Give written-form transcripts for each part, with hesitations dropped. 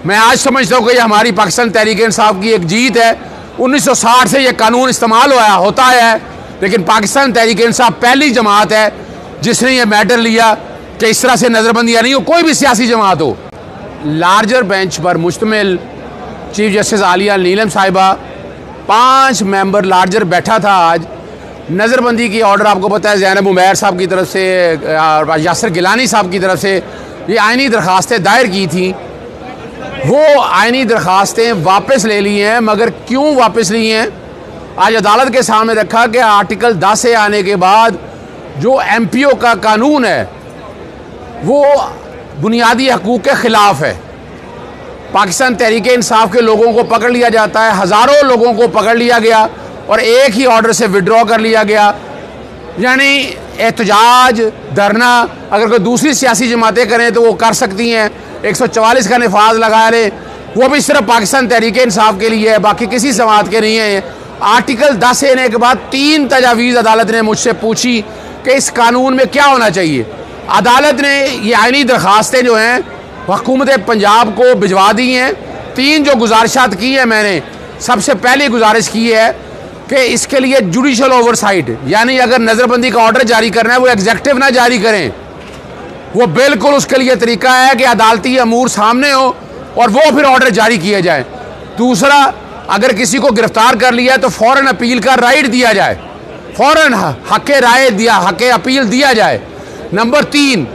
मैं आज समझता हूँ कि ये हमारी पाकिस्तान तहरीक इंसाफ की एक जीत है। 1960 से ये कानून इस्तेमाल होता है, लेकिन पाकिस्तान तहरीक इंसाफ पहली जमात है जिसने ये मैटर लिया कि इस तरह से नज़रबंदियाँ नहीं हो, कोई भी सियासी जमात हो। लार्जर बेंच पर मुश्तमिल चीफ जस्टिस आलिया नीलम साहिबा 5 मेंबर लार्जर बैठा था। आज नज़रबंदी की ऑर्डर आपको पता है ज़ैनब उमैर साहब की तरफ से और यासिर गिलानी साहब की तरफ से ये आइनी दरख्वास्तें दायर की थी। वो आइनी दरख्वास्तें वापस ले ली हैं, मगर क्यों वापस ली हैं आज अदालत के सामने रखा कि आर्टिकल 10 से आने के बाद जो MPO का कानून है वो बुनियादी हकूक़ के ख़िलाफ़ है। पाकिस्तान तहरीक इंसाफ के लोगों को पकड़ लिया जाता है, हज़ारों लोगों को पकड़ लिया गया और एक ही ऑर्डर से विड्रॉ कर लिया गया। यानी एहतजाज धरना अगर कोई दूसरी सियासी जमातें करें तो वो कर सकती हैं, 144 का नफाज लगा लें, वो भी सिर्फ पाकिस्तान तहरीक इंसाफ के लिए है, बाकी किसी जमात के नहीं है। आर्टिकल 10 लेने के बाद 3 तजावीज़ अदालत ने मुझसे पूछी कि इस कानून में क्या होना चाहिए। अदालत ने ये आइनी दरख्वास्तें जो हैं हुकूमत पंजाब को भिजवा दी हैं। 3 जो गुजारिशात की है मैंने, सबसे पहली गुजारिश की है कि इसके लिए जुडिशल ओवरसाइट, यानी अगर नज़रबंदी का ऑर्डर जारी करना है वो एग्जेक्टिव ना जारी करें, वो बिल्कुल उसके लिए तरीका है कि अदालती अमूर सामने हो और वो फिर ऑर्डर जारी किए जाए। दूसरा, अगर किसी को गिरफ्तार कर लिया तो फ़ौरन अपील का राइट दिया जाए, फ़ौरन हक़ राय दिया, हक़ अपील दिया जाए। नंबर 3,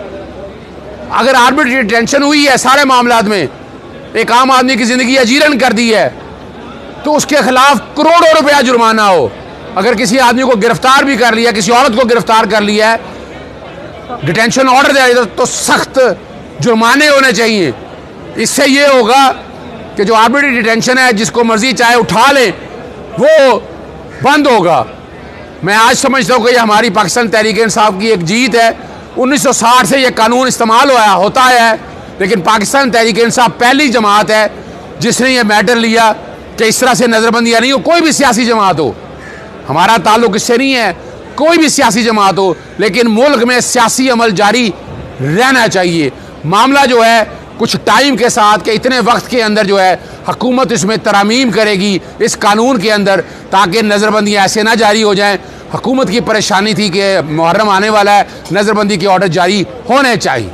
अगर आर्बिट्रेरी डिटेंशन हुई है सारे मामलात में, एक आम आदमी की ज़िंदगी अजीरन कर दी है, तो उसके खिलाफ करोड़ों रुपया जुर्माना हो। अगर किसी आदमी को गिरफ्तार भी कर लिया, किसी औरत को गिरफ्तार कर लिया है, डिटेंशन ऑर्डर दिया तो सख्त जुर्माने होने चाहिए। इससे ये होगा कि जो आर्बिट्रेरी डिटेंशन है जिसको मर्जी चाहे उठा ले, वो बंद होगा। मैं आज समझता हूँ कि ये हमारी पाकिस्तान तहरीक इंसाफ की एक जीत है। 1960 से ये कानून इस्तेमाल होता है, लेकिन पाकिस्तान तहरीक इंसाफ पहली जमात है जिसने ये मैटर लिया कि इस तरह से नज़रबंदियाँ नहीं हो, कोई भी सियासी जमात हो। हमारा ताल्लुक इससे नहीं है, कोई भी सियासी जमात हो, लेकिन मुल्क में सियासी अमल जारी रहना चाहिए। मामला जो है कुछ टाइम के साथ के इतने वक्त के अंदर जो है हुकूमत इसमें तरमीम करेगी इस कानून के अंदर, ताकि नज़रबंदियाँ ऐसे ना जारी हो जाएं। हुकूमत की परेशानी थी कि मुहर्रम आने वाला है, नज़रबंदी के ऑर्डर जारी होने चाहिए।